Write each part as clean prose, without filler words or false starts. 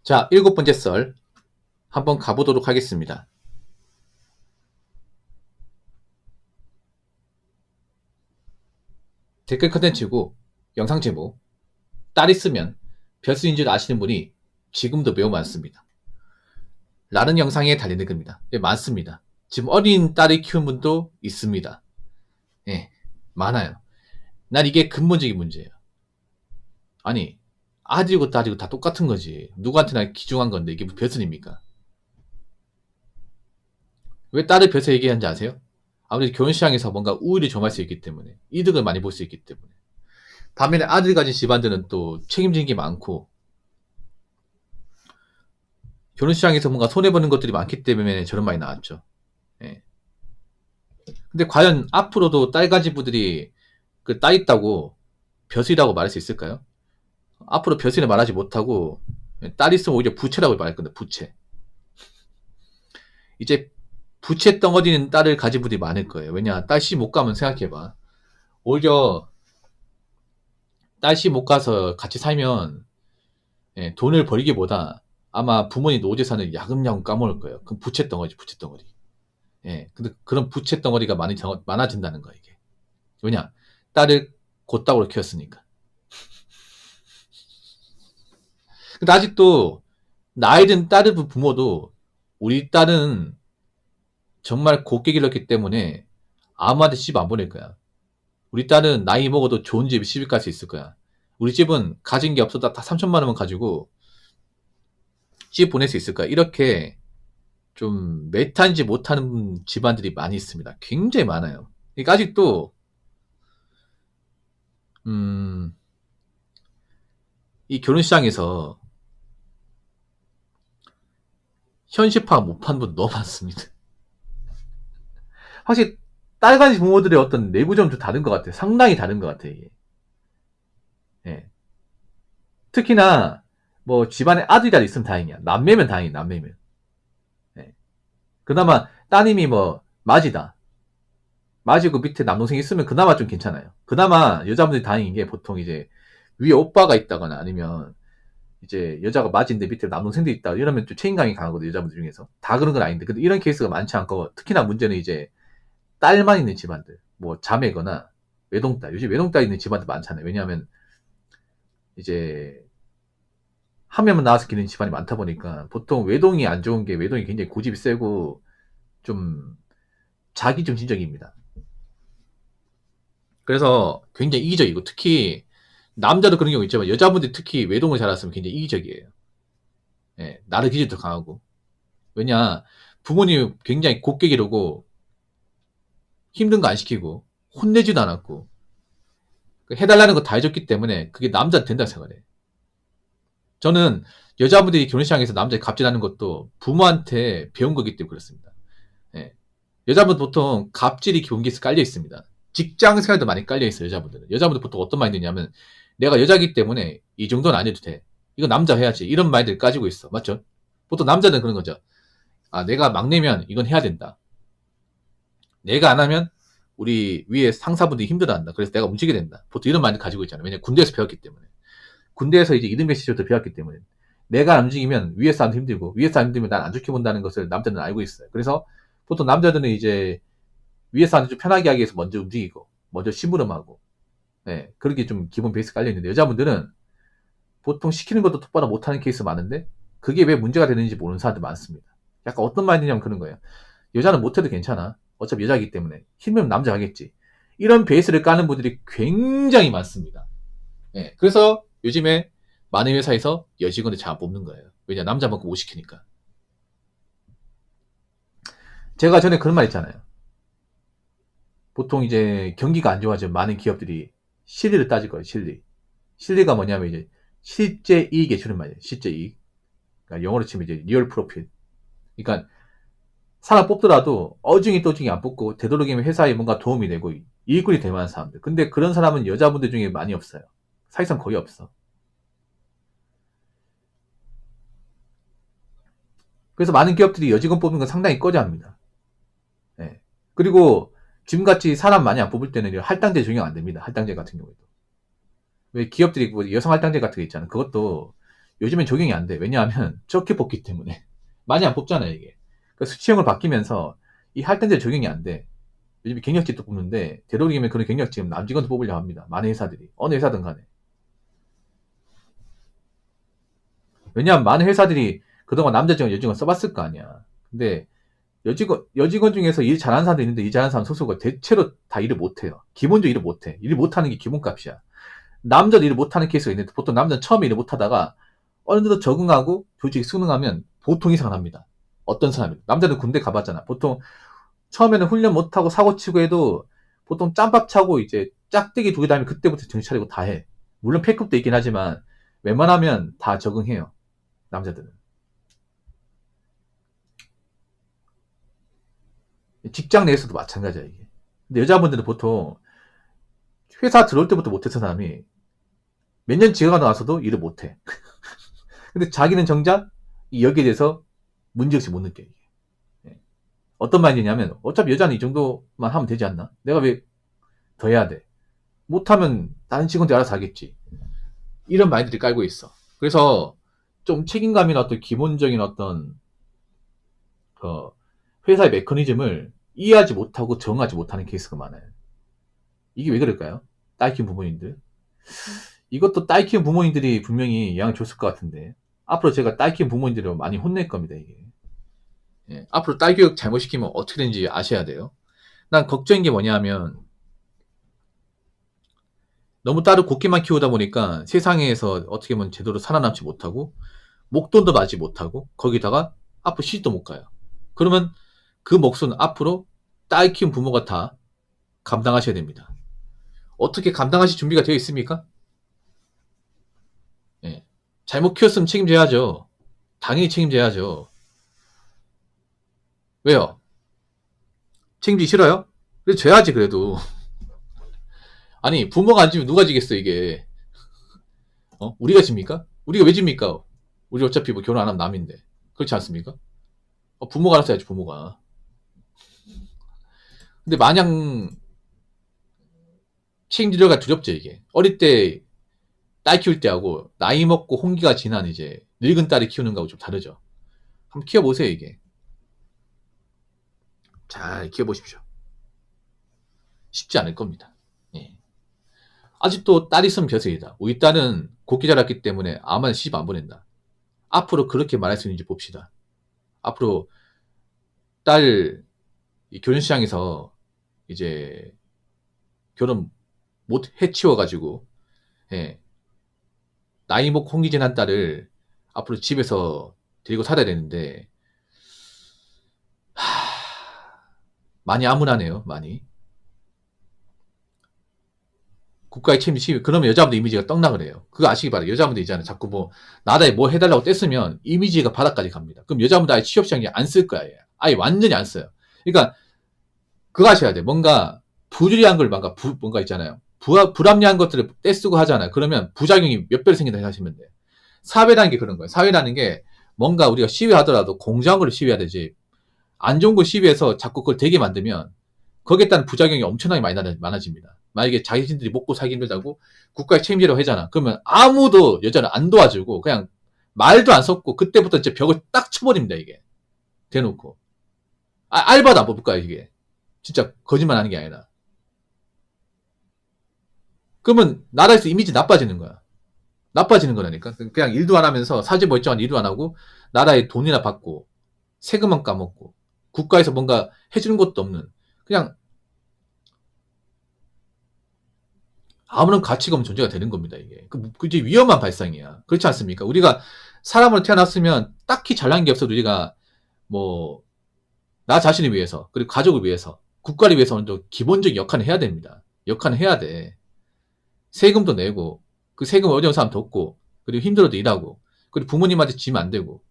자, 7번째 썰 한번 가보도록 하겠습니다. 댓글 컨텐츠고 영상 제목 딸 있으면 별수인 줄 아시는 분이 지금도 매우 많습니다. 라는 영상에 달리는 겁니다. 예, 많습니다. 지금 어린 딸을 키운 분도 있습니다. 예, 많아요. 난 이게 근본적인 문제예요. 아니, 아들이고 딸이고 다 똑같은 거지. 누구한테나 기중한 건데 이게 별수입니까? 왜 딸을 별수 얘기하는지 아세요? 아무래도 결혼시장에서 뭔가 우위를 점할 수 있기 때문에, 이득을 많이 볼 수 있기 때문에. 반면에 아들 가진 집안들은 또 책임지는 게 많고, 결혼시장에서 뭔가 손해보는 것들이 많기 때문에 저런 말이 나왔죠. 예. 근데 과연 앞으로도 딸 가진 분들이 그 딸 있다고 벼슬이라고 말할 수 있을까요? 앞으로 벼슬이 말하지 못하고 딸 있으면 오히려 부채라고 말할 건데, 부채. 이제 부채 덩어리는 딸을 가진 분들이 많을 거예요. 왜냐, 딸 씨 못 가면 생각해봐. 오히려 딸 씨 못 가서 같이 살면 돈을 벌기보다 아마 부모님 노후재산을 야금야금 까먹을 거예요. 그럼 부채 덩어리, 부채 덩어리. 예, 근데 그런 부채 덩어리가 많아진다는 거야, 이게. 왜냐? 딸을 곧다구로 키웠으니까. 근데 아직도, 나이 든 딸의 부모도, 우리 딸은 정말 곱게 길렀기 때문에 아무한테 시집 안 보낼 거야. 우리 딸은 나이 먹어도 좋은 집에 시집 갈 수 있을 거야. 우리 집은 가진 게 없어도 다 3천만 원만 가지고 시집 보낼 수 있을 거야. 이렇게 좀 메타인지 못하는 집안들이 많이 있습니다. 굉장히 많아요. 그러니까 아직도 이 결혼시장에서 현실 파악 못한 분 너무 많습니다. 확실히 딸 가진 부모들의 어떤 내부점은 좀 다른 것 같아요. 상당히 다른 것 같아요. 이게. 예. 특히나 뭐 집안에 아들이라도 있으면 다행이야. 남매면 다행이야. 남매면. 예. 그나마 따님이 뭐 맞이다. 맞이고 밑에 남동생이 있으면 그나마 좀 괜찮아요. 그나마 여자분들이 다행인 게 보통 이제 위에 오빠가 있다거나 아니면 이제 여자가 맞인데 밑에 남동생들이 있다 이러면 좀 책임감이 강하거든요. 여자분들 중에서. 다 그런 건 아닌데. 근데 이런 케이스가 많지 않고 특히나 문제는 이제 딸만 있는 집안들. 뭐 자매거나 외동딸. 요즘 외동딸 있는 집안들 많잖아요. 왜냐하면 이제 한 명만 나와서 기르는 집안이 많다 보니까 보통 외동이 안 좋은 게 외동이 굉장히 고집이 세고 좀 자기중심적입니다. 그래서 굉장히 이기적이고 특히 남자도 그런 경우 있지만 여자분들이 특히 외동을 잘했으면 굉장히 이기적이에요. 예, 나를 기질도 강하고. 왜냐, 부모님이 굉장히 곱게 기르고 힘든 거 안 시키고 혼내지도 않았고 해달라는 거 다 해줬기 때문에 그게 남자 된다고 생각해. 저는 여자분들이 결혼시장에서 남자 갑질하는 것도 부모한테 배운 거기 때문에 그렇습니다. 예. 여자분 보통 갑질이 기본기에서 깔려 있습니다. 직장 생활도 많이 깔려 있어요. 여자분들은. 여자분들 보통 어떤 마인드냐면 내가 여자기 때문에 이 정도는 안 해도 돼. 이거 남자 해야지. 이런 마인드를 가지고 있어. 맞죠? 보통 남자는 그런 거죠. 아, 내가 막내면 이건 해야 된다. 내가 안 하면 우리 위에 상사분들이 힘들어한다. 그래서 내가 움직여야 된다. 보통 이런 마인드 가지고 있잖아요. 왜냐면 군대에서 배웠기 때문에. 군대에서 이제 이등병 시절부터 배웠기 때문에. 내가 안 움직이면 위에 사람도 힘들고 위에 사람 힘들면 난 안 좋게 본다는 것을 남자는 알고 있어요. 그래서 보통 남자들은 이제 위에 사람들 좀 편하게 하기 위해서 먼저 움직이고 먼저 심부름하고 네, 그렇게 좀 기본 베이스 깔려 있는데 여자분들은 보통 시키는 것도 똑바로 못하는 케이스 많은데 그게 왜 문제가 되는지 모르는 사람들 많습니다. 약간 어떤 마인드냐면 그런 거예요. 여자는 못해도 괜찮아. 어차피 여자이기 때문에 힘들면 남자 하겠지. 이런 베이스를 까는 분들이 굉장히 많습니다. 네, 그래서 요즘에 많은 회사에서 여직원을 잘 뽑는 거예요. 왜냐 남자만큼 못 시키니까. 제가 전에 그런 말 있잖아요. 보통 이제 경기가 안 좋아지면 많은 기업들이 실리를 따질 거예요. 실리. 실리가 뭐냐면 이제 실제 이익에 주는 말이에요. 실제 이익. 그러니까 영어로 치면 이제 리얼 프로핏. 그러니까 사람 뽑더라도 어중이 또중이 안 뽑고 되도록이면 회사에 뭔가 도움이 되고 이익군이 될 만한 사람들. 근데 그런 사람은 여자분들 중에 많이 없어요. 사실상 거의 없어. 그래서 많은 기업들이 여직원 뽑는 건 상당히 꺼려합니다. 네. 그리고 지금같이 사람 많이 안 뽑을 때는 할당제 적용 안 됩니다. 할당제 같은 경우에도. 왜 기업들이 뭐 여성 할당제 같은 게 있잖아요. 그것도 요즘엔 적용이 안 돼. 왜냐하면 적게 뽑기 때문에. 많이 안 뽑잖아요, 이게. 그러니까 수치형을 바뀌면서 이 할당제 적용이 안 돼. 요즘 경력직도 뽑는데 되도록이면 그런 경력직은 남직원도 뽑으려고 합니다. 많은 회사들이. 어느 회사든 간에. 왜냐하면 많은 회사들이 그동안 남자 직원, 여직원 써봤을 거 아니야. 근데 여직원 중에서 일 잘하는 사람도 있는데 일 잘하는 사람 소수가 대체로 다 일을 못해요. 기본적으로 일을 못해. 일을 못하는 게 기본값이야. 남자도 일을 못하는 케이스가 있는데 보통 남자는 처음에 일을 못하다가 어느 정도 적응하고 조직이 수능하면 보통 이상을 합니다. 어떤 사람이. 남자는 군대 가봤잖아. 보통 처음에는 훈련 못하고 사고치고 해도 보통 짬밥 차고 이제 짝대기 두개 다음에 그때부터 정신 차리고 다 해. 물론 패급도 있긴 하지만 웬만하면 다 적응해요. 남자들은. 직장 내에서도 마찬가지야, 이게. 근데 여자분들은 보통 회사 들어올 때부터 못했던 사람이 몇 년 지나가고 나서도 일을 못해. 근데 자기는 정작 여기에 대해서 문제없이 못 느껴, 이게. 예. 어떤 말이냐면, 어차피 여자는 이 정도만 하면 되지 않나? 내가 왜 더 해야 돼? 못하면 다른 직원들이 알아서 하겠지. 이런 마인드를 깔고 있어. 그래서 좀 책임감이나 어떤 기본적인 어떤 회사의 메커니즘을 이해하지 못하고 정하지 못하는 케이스가 많아요. 이게 왜 그럴까요? 딸 키운 부모님들. 이것도 딸 키운 부모님들이 분명히 영향을 줬을 것 같은데 앞으로 제가 딸 키운 부모님들을 많이 혼낼 겁니다. 이게. 예, 앞으로 딸 교육 잘못시키면 어떻게 되는지 아셔야 돼요. 난 걱정인 게 뭐냐면 너무 딸을 곱게만 키우다 보니까 세상에서 어떻게 보면 제대로 살아남지 못하고 목돈도 맞지 못하고 거기다가 앞으로 시집도 못 가요. 그러면 그 몫은 앞으로 딸 키운 부모가 다 감당하셔야 됩니다. 어떻게 감당하실 준비가 되어 있습니까? 예. 잘못 키웠으면 책임져야죠. 당연히 책임져야죠. 왜요? 책임지기 싫어요? 그래도 져야지 그래도. 아니 부모가 안 지면 누가 지겠어 이게. 우리가 집니까? 우리가 왜 집니까? 우리 어차피 뭐 결혼 안 하면 남인데. 그렇지 않습니까? 부모가 알아서 해야지 부모가. 근데 마냥 책임지려가 두렵죠 이게. 어릴 때 딸 키울 때하고 나이 먹고 홍기가 지난 이제 늙은 딸이 키우는 거하고 좀 다르죠. 한번 키워보세요 이게. 잘 키워보십시오. 쉽지 않을 겁니다. 예. 아직도 딸 있으면 벼슬이다. 우리 딸은 곱게 자랐기 때문에 아무나 시집 안 보낸다. 앞으로 그렇게 말할 수 있는지 봅시다. 앞으로 딸 결혼시장에서 이제 결혼 못 해치워가지고 예, 나이 먹고 홍기진한 딸을 앞으로 집에서 데리고 살아야 되는데 많이 암울하네요. 많이. 국가의 책임이 그러면 여자분들 이미지가 떡락을 해요. 그거 아시기 바라요. 여자분들 있잖아요. 자꾸 뭐 나라에 뭐 해달라고 뗐으면 이미지가 바닥까지 갑니다. 그럼 여자분들 아예 취업시장에 안 쓸 거야. 아예 완전히 안 써요. 그러니까 그거 하셔야 돼. 뭔가 부주의한 걸 뭔가 있잖아요. 불합리한 것들을 떼쓰고 하잖아요. 그러면 부작용이 몇 배로 생긴다 생각하시면 돼. 사회라는 게 그런 거예요. 사회라는 게 뭔가 우리가 시위하더라도 공정한 걸 시위해야 되지. 안 좋은 걸 시위해서 자꾸 그걸 되게 만들면 거기에 따른 부작용이 엄청나게 많아집니다. 만약에 자신들이 먹고 살기 힘들다고 국가에 책임지려고 하잖아. 그러면 아무도 여자를 안 도와주고 그냥 말도 안 섞고 그때부터 이제 벽을 딱 쳐버립니다. 이게. 대놓고. 알바도 안 뽑을 거야 이게. 진짜 거짓말 하는 게 아니라. 그러면 나라에서 이미지 나빠지는 거야. 나빠지는 거라니까. 그냥 일도 안 하면서 사지 멀쩡한 일도 안 하고 나라에 돈이나 받고 세금만 까먹고 국가에서 뭔가 해주는 것도 없는 그냥 아무런 가치가 없는 존재가 되는 겁니다. 이게. 그 이제 위험한 발상이야. 그렇지 않습니까? 우리가 사람으로 태어났으면 딱히 잘난 게 없어도 우리가 뭐 나 자신을 위해서 그리고 가족을 위해서 국가를 위해서 먼저 기본적인 역할을 해야 됩니다. 역할을 해야 돼. 세금도 내고 그 세금 어려운 사람 돕고 그리고 힘들어도 일하고 그리고 부모님한테 지면 안 되고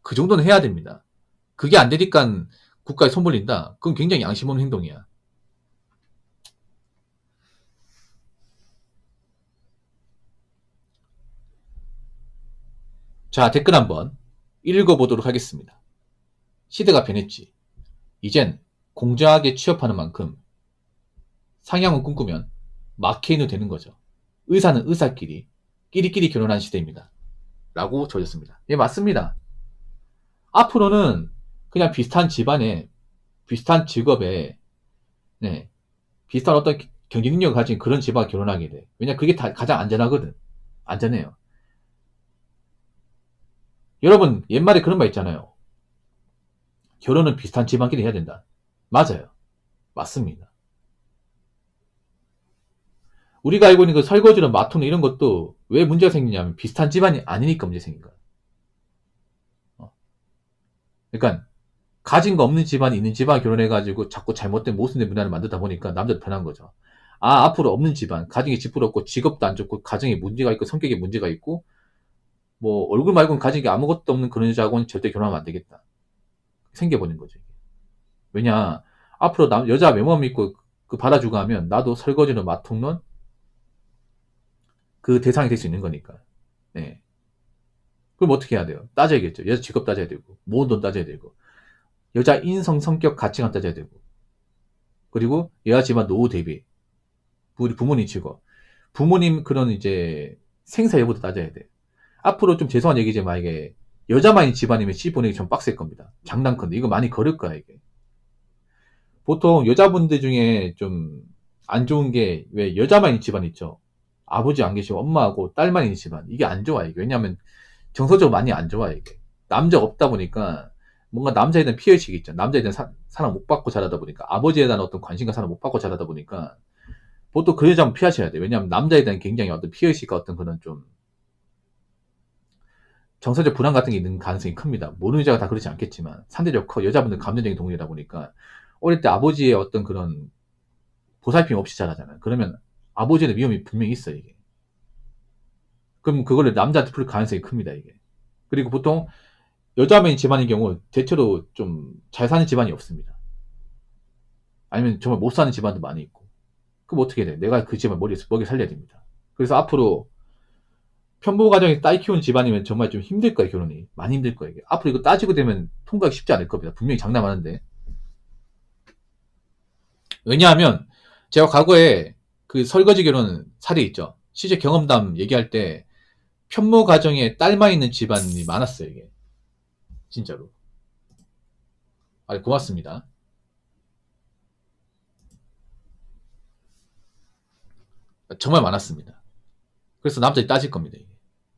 그 정도는 해야 됩니다. 그게 안 되니까 국가에 손 벌린다. 그건 굉장히 양심 없는 행동이야. 자, 댓글 한번 읽어보도록 하겠습니다. 시대가 변했지. 이젠 공정하게 취업하는 만큼 상향을 꿈꾸면 마케인도 되는 거죠. 의사는 의사끼리 끼리끼리 결혼하는 시대입니다. 라고 적었습니다. 예, 맞습니다. 앞으로는 그냥 비슷한 집안에, 비슷한 직업에, 네, 비슷한 어떤 경제 능력을 가진 그런 집안과 결혼하게 돼. 왜냐, 그게 가장 안전하거든. 안전해요. 여러분, 옛말에 그런 말 있잖아요. 결혼은 비슷한 집안끼리 해야 된다. 맞아요. 맞습니다. 우리가 알고 있는 그 설거지나 마토는 이런 것도 왜 문제가 생기냐면 비슷한 집안이 아니니까 문제 생긴 거야. 그러니까 가진 거 없는 집안이 있는 집안 결혼해가지고 자꾸 잘못된 모순된 문화를 만들다 보니까 남자도 편한 거죠. 아, 앞으로 없는 집안, 가정이 지푸럽고 직업도 안 좋고 가정에 문제가 있고 성격에 문제가 있고 뭐 얼굴 말고는 가진 게 아무것도 없는 그런 여자하고는 절대 결혼하면 안 되겠다. 생겨버린 거죠. 왜냐, 앞으로 여자 외모만 믿고 그 받아주고 하면 나도 설거지는 마통론 그 대상이 될 수 있는 거니까. 네. 그럼 어떻게 해야 돼요? 따져야겠죠. 여자 직업 따져야 되고, 모은 돈 따져야 되고, 여자 인성, 성격, 가치관 따져야 되고, 그리고 여자 집안 노후 대비, 우리 부모님 직업, 부모님 그런 이제 생사 여부도 따져야 돼. 앞으로 좀 죄송한 얘기지만 만약에 여자만이 집안이면 시집 보내기 좀 빡셀 겁니다. 장난컨대. 이거 많이 걸을 거야, 이게. 보통 여자분들 중에 좀 안 좋은 게 왜 여자만 있는 집안 있죠. 아버지 안 계시고 엄마하고 딸만 있는 집안. 이게 안 좋아, 이게. 왜냐면 정서적으로 많이 안 좋아, 이게. 남자가 없다 보니까 뭔가 남자에 대한 피해의식이 있죠. 남자에 대한 사랑 못 받고 자라다 보니까 아버지에 대한 어떤 관심과 사랑 못 받고 자라다 보니까 보통 그 여자는 피하셔야 돼요. 왜냐하면 남자에 대한 굉장히 어떤 피해의식과 어떤 그런 좀 정서적 불안 같은 게 있는 가능성이 큽니다. 모르는 여자가 다 그렇지 않겠지만 상대적 커. 여자분들 감정적인 동물이다 보니까 어릴 때 아버지의 어떤 그런 보살핌 없이 자라잖아요. 그러면 아버지의 위험이 분명히 있어요, 이게. 그럼 그거를 남자한테 풀 가능성이 큽니다, 이게. 그리고 보통 여자만 집안인 경우 대체로 좀 잘 사는 집안이 없습니다. 아니면 정말 못 사는 집안도 많이 있고. 그럼 어떻게 돼? 내가 그 집안 먹여 살려야 됩니다. 그래서 앞으로 편부 가정에 딸 키우는 집안이면 정말 좀 힘들 거예요, 결혼이. 많이 힘들 거예요, 이게. 앞으로 이거 따지고 되면 통과하기 쉽지 않을 겁니다. 분명히 장담하는데. 왜냐하면 제가 과거에 그 설거지 결혼 사례 있죠. 시제 경험담 얘기할 때 편모 가정에 딸만 있는 집안이 많았어요, 이게. 진짜로. 아, 고맙습니다. 정말 많았습니다. 그래서 남자들이 따질 겁니다, 이게.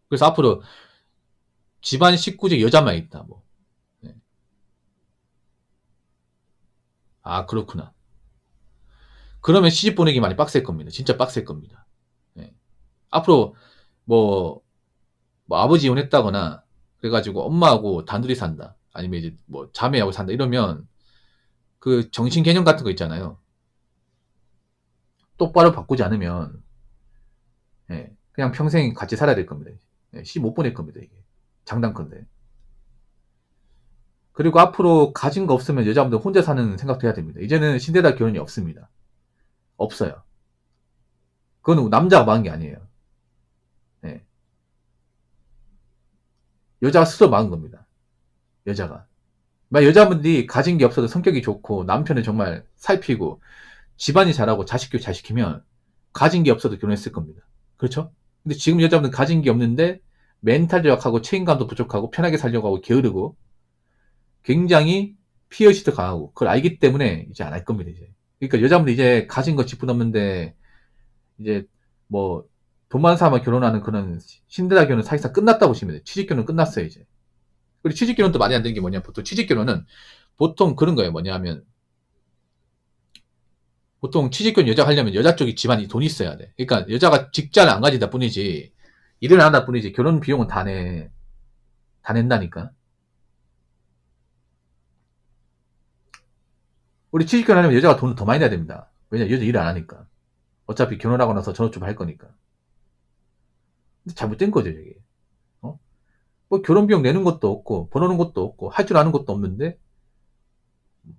그래서 앞으로 집안 식구 중에 여자만 있다, 뭐. 네. 아, 그렇구나. 그러면 시집 보내기 많이 빡셀 겁니다. 진짜 빡셀 겁니다. 네. 앞으로 뭐, 뭐 아버지 이혼했다거나 그래가지고 엄마하고 단둘이 산다. 아니면 이제 뭐 자매하고 산다. 이러면 그 정신 개념 같은 거 있잖아요. 똑바로 바꾸지 않으면 예, 그냥 평생 같이 살아야 될 겁니다. 예, 시집 못 보낼 겁니다. 이게 장단컨대. 그리고 앞으로 가진 거 없으면 여자분들 혼자 사는 생각도 해야 됩니다. 이제는 신데렐라 결혼이 없습니다. 없어요. 그건 남자가 막은 게 아니에요. 예. 여자가 스스로 막은 겁니다. 여자가. 만약 여자분들이 가진 게 없어도 성격이 좋고 남편을 정말 살피고 집안이 잘하고 자식 교육 잘 시키면 가진 게 없어도 결혼했을 겁니다. 그렇죠? 근데 지금 여자분들은 가진 게 없는데 멘탈 약하고 책임감도 부족하고 편하게 살려고 하고 게으르고 굉장히 피해의식도 강하고 그걸 알기 때문에 이제 안 할 겁니다. 이제. 그러니까 여자분들 이제 가진 거 짚고 넘는데 이제 뭐 돈 많은 사람과 결혼하는 그런 신데렐라 결혼 사실상 끝났다고 보시면 돼요. 취직결혼 끝났어요 이제. 그리고 취직결혼도 말이 안 되는 게 뭐냐, 보통 취직결혼은 보통 그런 거예요. 뭐냐면 보통 취직결혼 여자가 하려면 여자 쪽이 집안이 돈이 있어야 돼. 그러니까 여자가 직장을 안 가지다 뿐이지 일을 안 한다 뿐이지 결혼 비용은 다 내. 다 낸다니까. 우리 취직결혼 하려면 여자가 돈을 더 많이 내야 됩니다. 왜냐, 여자 일을 안 하니까. 어차피 결혼하고 나서 전업주부 할 거니까. 근데 잘못된 거죠, 이게. 어? 뭐 결혼 비용 내는 것도 없고, 벌어놓은 것도 없고, 할 줄 아는 것도 없는데,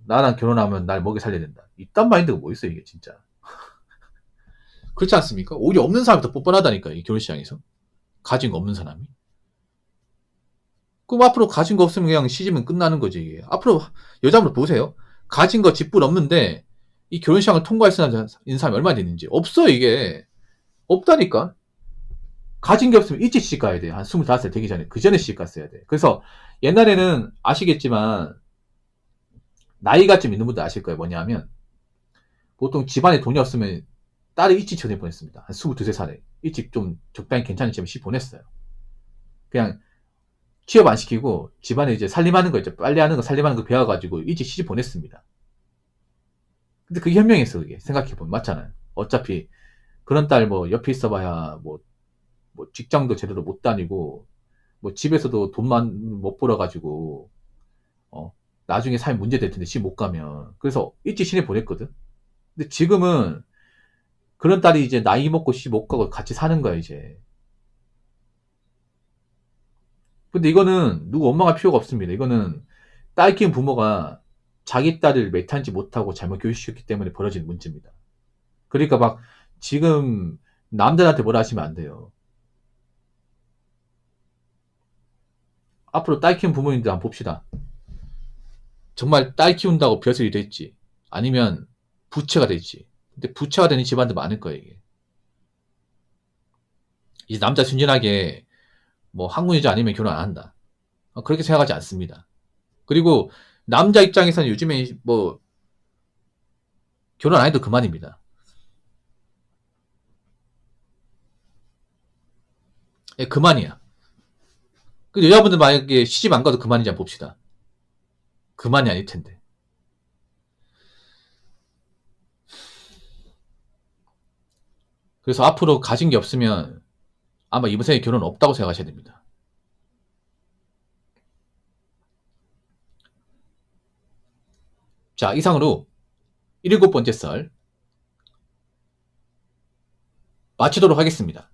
나랑 결혼하면 날 먹여 살려야 된다. 이딴 마인드가 뭐 있어, 이게 진짜. 그렇지 않습니까? 오히려 없는 사람이 더 뻔뻔하다니까, 이 결혼시장에서. 가진 거 없는 사람이. 그럼 앞으로 가진 거 없으면 그냥 시집은 끝나는 거지, 이게. 앞으로 여자분들 보세요. 가진 거 집불 없는데, 이 결혼시장을 통과할 수 있는 사람이 얼마나 되는지. 없어, 이게. 없다니까. 가진 게 없으면 일찍 시집 가야 돼요. 한 25살 되기 전에. 그 전에 시집 갔어야 돼. 그래서 옛날에는 아시겠지만, 나이가 좀 있는 분들 아실 거예요. 뭐냐 하면, 보통 집안에 돈이 없으면 딸을 일찍 전해 보냈습니다. 한 22, 3살에. 일찍 좀 적당히 괜찮은 집에 시집 보냈어요. 그냥 취업 안 시키고 집안에 이제 살림하는 거 있죠. 빨래하는 거, 살림하는 거 배워가지고 일찍 시집 보냈습니다. 근데 그게 현명했어, 그게. 생각해보면. 맞잖아요. 어차피 그런 딸 뭐 옆에 있어봐야 뭐 직장도 제대로 못 다니고, 뭐 집에서도 돈만 못 벌어가지고, 어, 나중에 삶 문제 될 텐데 시집 못 가면. 그래서 일찍 시내 보냈거든. 근데 지금은 그런 딸이 이제 나이 먹고 시집 못 가고 같이 사는 거야, 이제. 근데 이거는 누구 원망할 필요가 없습니다. 이거는 딸 키운 부모가 자기 딸을 매탄지 못하고 잘못 교육시켰기 때문에 벌어진 문제입니다. 그러니까 막 지금 남들한테 뭐라 하시면 안 돼요. 앞으로 딸 키운 부모님들 한번 봅시다. 정말 딸 키운다고 벼슬이 될지 아니면 부채가 될지. 근데 부채가 되는 집안도 많을 거예요, 이게. 이제 남자 순진하게 뭐 한국여자 아니면 결혼 안 한다. 그렇게 생각하지 않습니다. 그리고 남자 입장에서는 요즘에 뭐 결혼 안 해도 그만입니다. 예, 그만이야. 그 여자분들 만약에 시집 안 가도 그만이지 않 봅시다. 그만이 아닐 텐데. 그래서 앞으로 가진 게 없으면 아마 이번 생에 결혼 없다고 생각하셔야 됩니다. 자, 이상으로 7번째 썰 마치도록 하겠습니다.